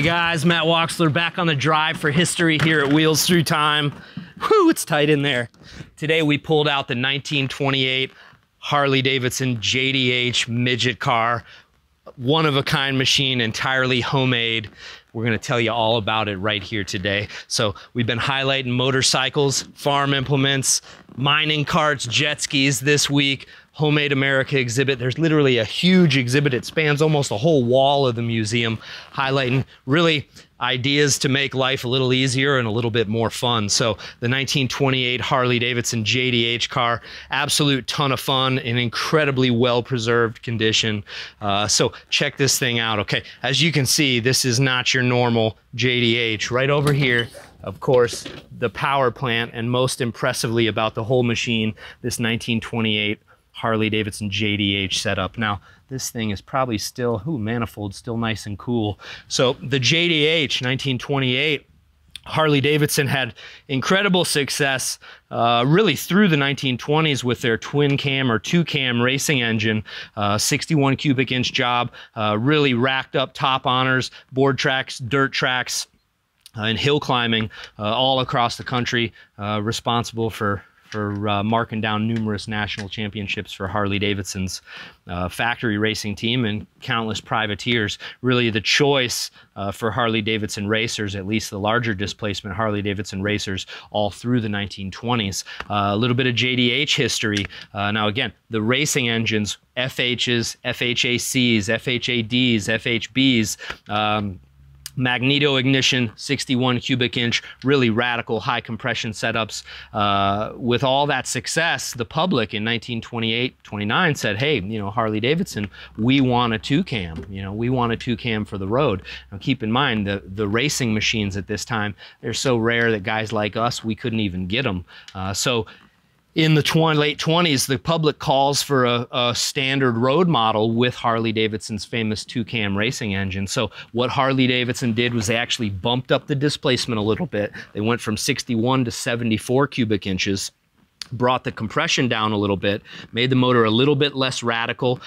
Hey guys, Matt Waxler back on the drive for history here at Wheels Through Time. Whew, it's tight in there. Today we pulled out the 1928 Harley-Davidson JDH midget car. One-of-a-kind machine, entirely homemade. We're going to tell you all about it right here today. So we've been highlighting motorcycles, farm implements, mining carts, jet skis this week. Homemade America exhibit. There's literally a huge exhibit. It spans almost a whole wall of the museum, highlighting really ideas to make life a little easier and a little bit more fun. So the 1928 Harley-Davidson JDH car, absolute ton of fun, in incredibly well-preserved condition. So check this thing out. Okay, as you can see, this is not your normal JDH. Right over here, of course, the power plant, and most impressively about the whole machine, this 1928 Harley-Davidson JDH setup. Now, this thing is probably still, manifold, still nice and cool. So the JDH 1928, Harley-Davidson had incredible success really through the 1920s with their twin cam or two cam racing engine, 61 cubic inch job, really racked up top honors, board tracks, dirt tracks, and hill climbing all across the country, responsible for marking down numerous national championships for Harley-Davidson's factory racing team and countless privateers. Really the choice for Harley-Davidson racers, at least the larger displacement Harley-Davidson racers, all through the 1920s. A little bit of JDH history. Now again, the racing engines, FHs, FHACs, FHADs, FHBs, magneto ignition, 61 cubic inch, really radical high compression setups. With all that success, the public in 1928-29 said, hey, Harley-Davidson, we want a two cam. We want a two cam for the road. Now keep in mind, the racing machines at this time, they're so rare that guys like us, we couldn't even get them. So in the late 20s, the public calls for a standard road model with Harley-Davidson's famous two-cam racing engine. So what Harley-Davidson did was they actually bumped up the displacement a little bit. They went from 61 to 74 cubic inches, brought the compression down a little bit, made the motor a little bit less radical,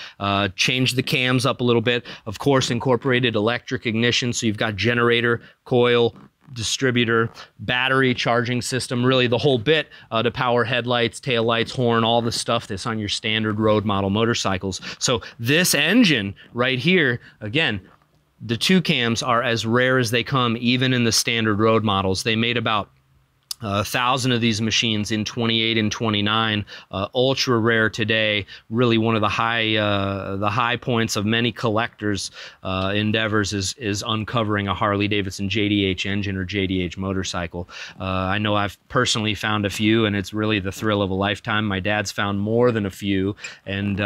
changed the cams up a little bit, of course incorporated electric ignition, so you've got generator, coil, distributor, battery charging system, really the whole bit to power headlights, tail lights, horn, all the stuff that's on your standard road model motorcycles. So this engine right here, again, the two cams are as rare as they come, even in the standard road models. They made about 1,000 of these machines in 28 and 29, ultra rare today. Really one of the high points of many collectors' endeavors is uncovering a Harley-Davidson JDH engine or JDH motorcycle. I know I've personally found a few, and it's really the thrill of a lifetime. My dad's found more than a few, and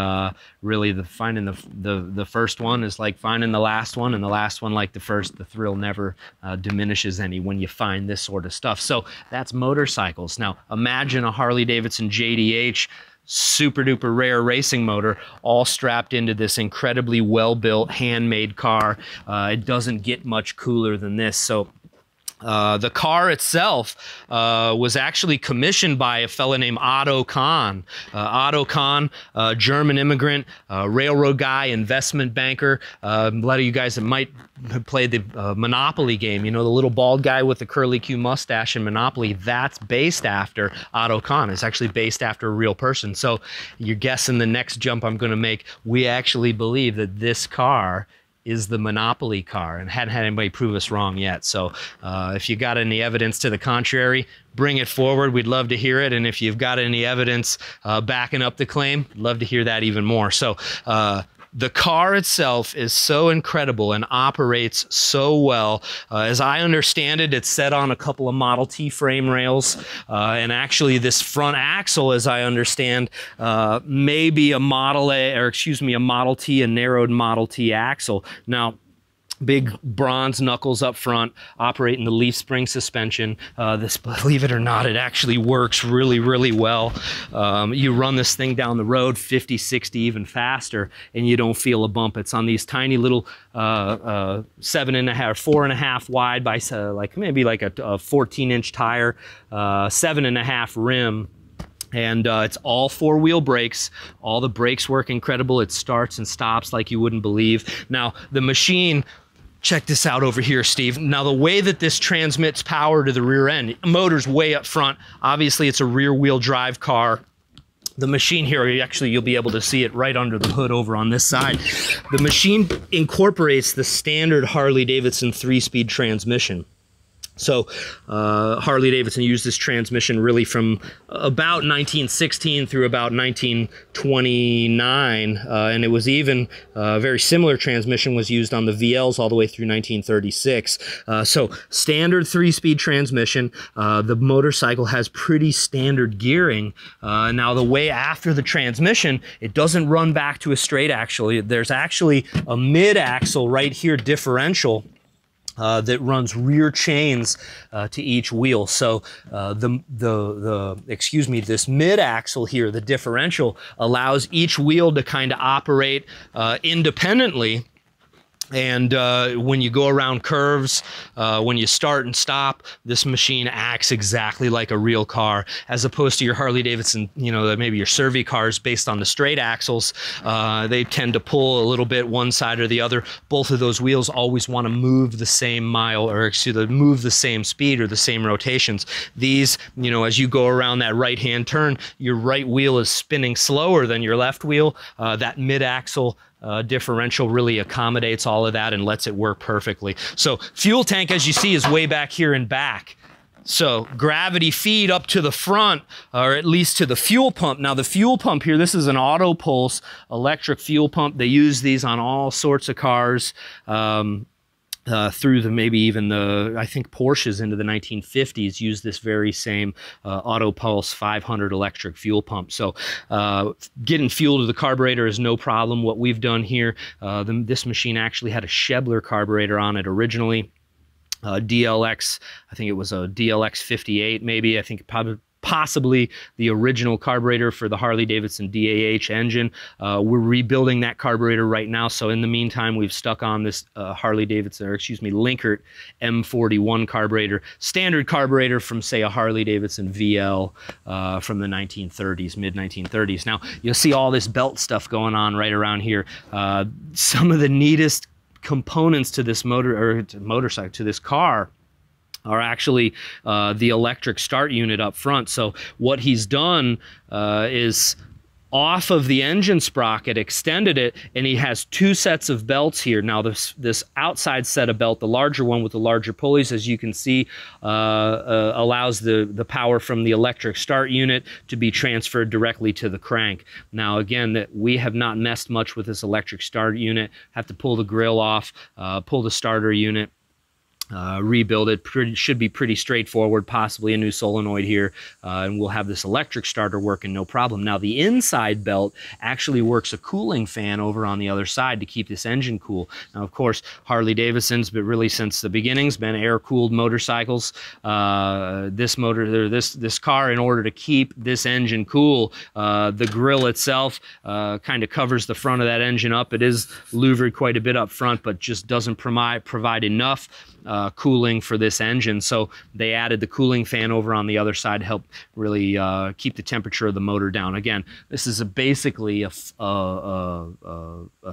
really finding the first one is like finding the last one, and the last one like the first. The thrill never diminishes any when you find this sort of stuff. So that's motorcycles. Now imagine a Harley-Davidson JDH, super duper rare racing motor, all strapped into this incredibly well-built handmade car. It doesn't get much cooler than this. So the car itself was actually commissioned by a fella named Otto Kahn. Otto Kahn, German immigrant, railroad guy, investment banker. A lot of you guys that might have played the Monopoly game, the little bald guy with the curly Q mustache in Monopoly, that's based after Otto Kahn. It's actually based after a real person. So you're guessing the next jump I'm going to make. We actually believe that this car is the Monopoly car, and hadn't had anybody prove us wrong yet. So if you got any evidence to the contrary, bring it forward. We'd love to hear it. And if you've got any evidence backing up the claim, love to hear that even more. So the car itself is so incredible and operates so well. As I understand it, it's set on a couple of Model T frame rails. And actually this front axle, as I understand, may be a Model A, or excuse me, a Model T, a narrowed Model T axle. Now, big bronze knuckles up front, operating the leaf spring suspension. This, believe it or not, it actually works really, really well. You run this thing down the road 50, 60, even faster, and you don't feel a bump. It's on these tiny little 4.5 wide by like maybe like a 14-inch tire, 7.5 rim. And it's all four-wheel brakes. All the brakes work incredible. It starts and stops like you wouldn't believe. Now, the machine Check this out over here, Steve. Now, the way that this transmits power to the rear end, motor's way up front. Obviously, it's a rear-wheel drive car. The machine here, you'll be able to see it right under the hood over on this side. The machine incorporates the standard Harley-Davidson 3-speed transmission. So Harley-Davidson used this transmission really from about 1916 through about 1929, and it was even a very similar transmission was used on the VLs all the way through 1936. So standard 3-speed transmission. The motorcycle has pretty standard gearing. Now the way after the transmission, it doesn't run back to a straight axle. There's actually a mid-axle right here differential that runs rear chains to each wheel. So this mid-axle here, the differential, allows each wheel to kind of operate independently. And when you go around curves, when you start and stop, this machine acts exactly like a real car, as opposed to your Harley-Davidson, you know, maybe your Survey cars based on the straight axles. They tend to pull a little bit one side or the other. Both of those wheels always want to move the same mile, or excuse me, move the same speed or the same rotations. These, you know, as you go around that right-hand turn, your right wheel is spinning slower than your left wheel. That mid-axle differential really accommodates all of that and lets it work perfectly. So fuel tank, as you see, is way back here in back. So gravity feed up to the front, or at least to the fuel pump. Now the fuel pump here, this is an auto pulse electric fuel pump. They use these on all sorts of cars. Through maybe even I think Porsches into the 1950s used this very same Auto Pulse 500 electric fuel pump. So getting fuel to the carburetor is no problem. What we've done here, this machine actually had a Schebler carburetor on it originally. DLX, I think it was a DLX 58 maybe, I think possibly the original carburetor for the Harley-Davidson DAH engine. We're rebuilding that carburetor right now, so in the meantime we've stuck on this Harley-Davidson, or excuse me, Linkert M41 carburetor, standard carburetor from, say, a Harley-Davidson VL from the 1930s, mid-1930s. Now you'll see all this belt stuff going on right around here. Some of the neatest components to this motorcycle, to this car, are actually the electric start unit up front. So what he's done is off of the engine sprocket, extended it, and he has two sets of belts here. Now this outside set of belt, the larger one with the larger pulleys, as you can see, allows the power from the electric start unit to be transferred directly to the crank. Now again, we have not messed much with this electric start unit. Have to pull the grill off, pull the starter unit, rebuild it. Should be pretty straightforward, possibly a new solenoid here, and we'll have this electric starter working no problem. Now the inside belt actually works a cooling fan over on the other side to keep this engine cool. Now of course Harley-Davidson's, but really since the beginnings, been air-cooled motorcycles. This car, in order to keep this engine cool, the grill itself kind of covers the front of that engine up. It is louvered quite a bit up front, but just doesn't provide enough cooling for this engine, so they added the cooling fan over on the other side to help really keep the temperature of the motor down. Again, this is basically a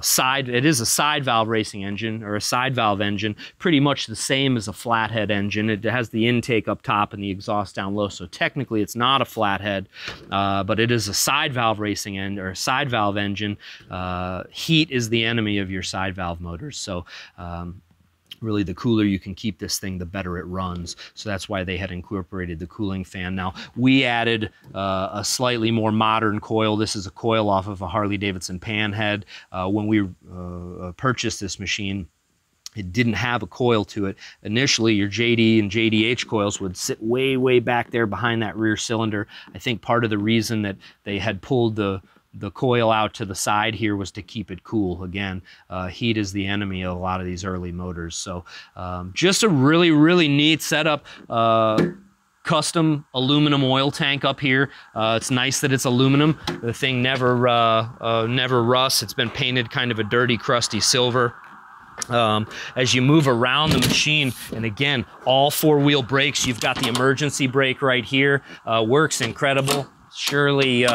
side valve racing engine, or a side valve engine, pretty much the same as a flathead engine. It has the intake up top and the exhaust down low, so technically it's not a flathead, but it is a side valve racing engine, or a side valve engine. Heat is the enemy of your side valve motors, so really the cooler you can keep this thing, the better it runs. So that's why they had incorporated the cooling fan. Now we added a slightly more modern coil. This is a coil off of a Harley-Davidson panhead. When we purchased this machine, it didn't have a coil to it. Initially, your JD and JDH coils would sit way, way back there behind that rear cylinder. I think part of the reason that they had pulled the coil out to the side here was to keep it cool. Again, heat is the enemy of a lot of these early motors. So just a really, really neat setup. Custom aluminum oil tank up here. It's nice that it's aluminum. The thing never rusts. It's been painted kind of a dirty, crusty silver. As you move around the machine, and again, all four-wheel brakes. You've got the emergency brake right here. Works incredible. Surely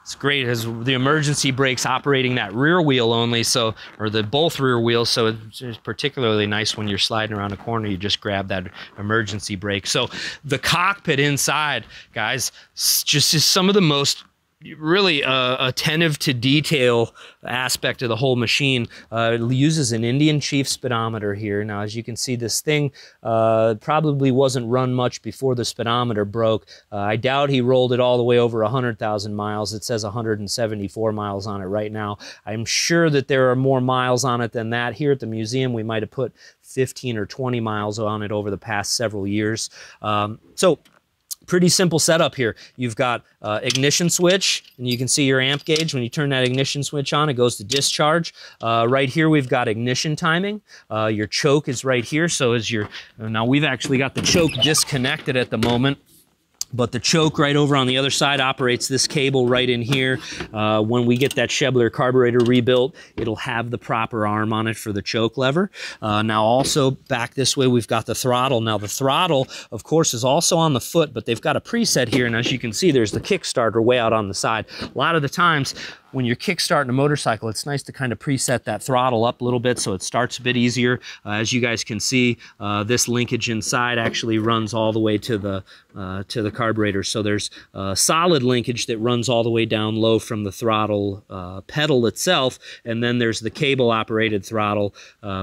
It's great as the emergency brake's operating that rear wheel only, so, or the both rear wheels, so it's particularly nice when you're sliding around a corner, you just grab that emergency brake. So the cockpit inside, guys, just is some of the most really attentive to detail aspect of the whole machine. It uses an Indian Chief speedometer here. Now, as you can see, this thing probably wasn't run much before the speedometer broke. I doubt he rolled it all the way over 100,000 miles. It says 174 miles on it right now. I'm sure that there are more miles on it than that. Here at the museum, we might have put 15 or 20 miles on it over the past several years. So pretty simple setup here. You've got ignition switch, and you can see your amp gauge. When you turn that ignition switch on, it goes to discharge. Right here, we've got ignition timing. Your choke is right here. So as your, now we've actually got the choke disconnected at the moment, but the choke right over on the other side operates this cable right in here. When we get that Schebler carburetor rebuilt, it'll have the proper arm on it for the choke lever. Now also back this way, we've got the throttle. Now the throttle, of course, is also on the foot, but they've got a preset here. And as you can see, there's the Kickstarter way out on the side. A lot of the times, when you're kickstarting a motorcycle, it's nice to kind of preset that throttle up a little bit so it starts a bit easier. As you guys can see, this linkage inside actually runs all the way to the carburetor. So there's a solid linkage that runs all the way down low from the throttle pedal itself, and then there's the cable-operated throttle,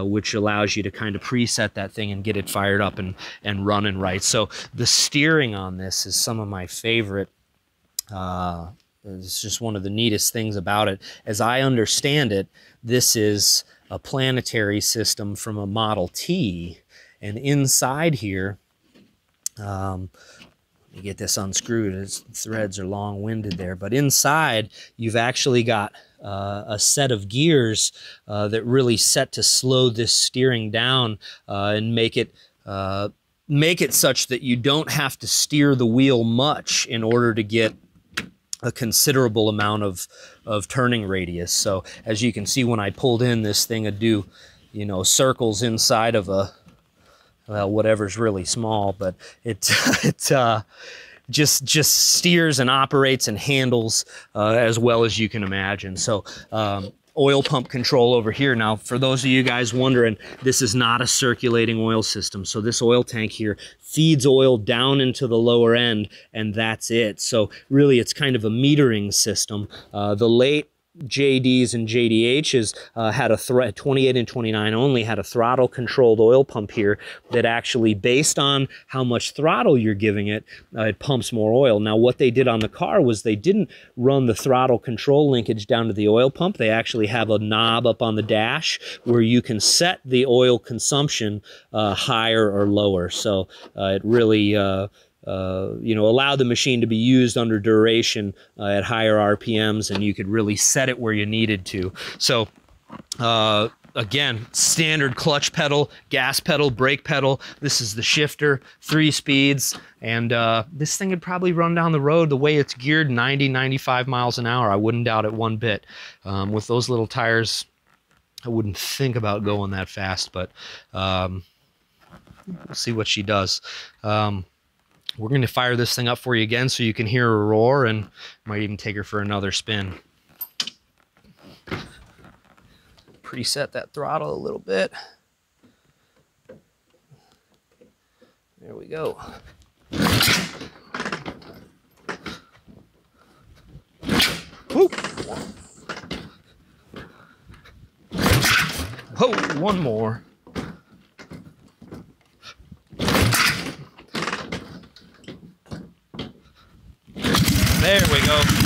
which allows you to kind of preset that thing and get it fired up and running right. So the steering on this is some of my favorite. It's just one of the neatest things about it. As I understand it, this is a planetary system from a Model T. And inside here, let me get this unscrewed. Its threads are long-winded there. But inside, you've actually got a set of gears that really set to slow this steering down and make it such that you don't have to steer the wheel much in order to get a considerable amount of turning radius. So as you can see, when I pulled in, this thing would do, you know, circles inside of a, well, whatever's really small, but it just steers and operates and handles as well as you can imagine. So oil pump control over here. Now, for those of you guys wondering, this is not a circulating oil system. So this oil tank here feeds oil down into the lower end, and that's it. So really, it's kind of a metering system. The late JDs and JDHs had a 28 and 29 only had a throttle controlled oil pump here that actually, based on how much throttle you're giving it, it pumps more oil. Now what they did on the car was they didn't run the throttle control linkage down to the oil pump. They actually have a knob up on the dash where you can set the oil consumption higher or lower. So it really you know, allow the machine to be used under duration at higher RPMs, and you could really set it where you needed to. So again, standard clutch pedal, gas pedal, brake pedal. This is the shifter, 3 speeds, and this thing would probably run down the road the way it's geared, 90, 95 miles an hour. I wouldn't doubt it one bit. With those little tires, I wouldn't think about going that fast, but we'll see what she does. We're going to fire this thing up for you again so you can hear her roar, and might even take her for another spin. Preset that throttle a little bit. There we go. Woo. Oh, one more. There we go.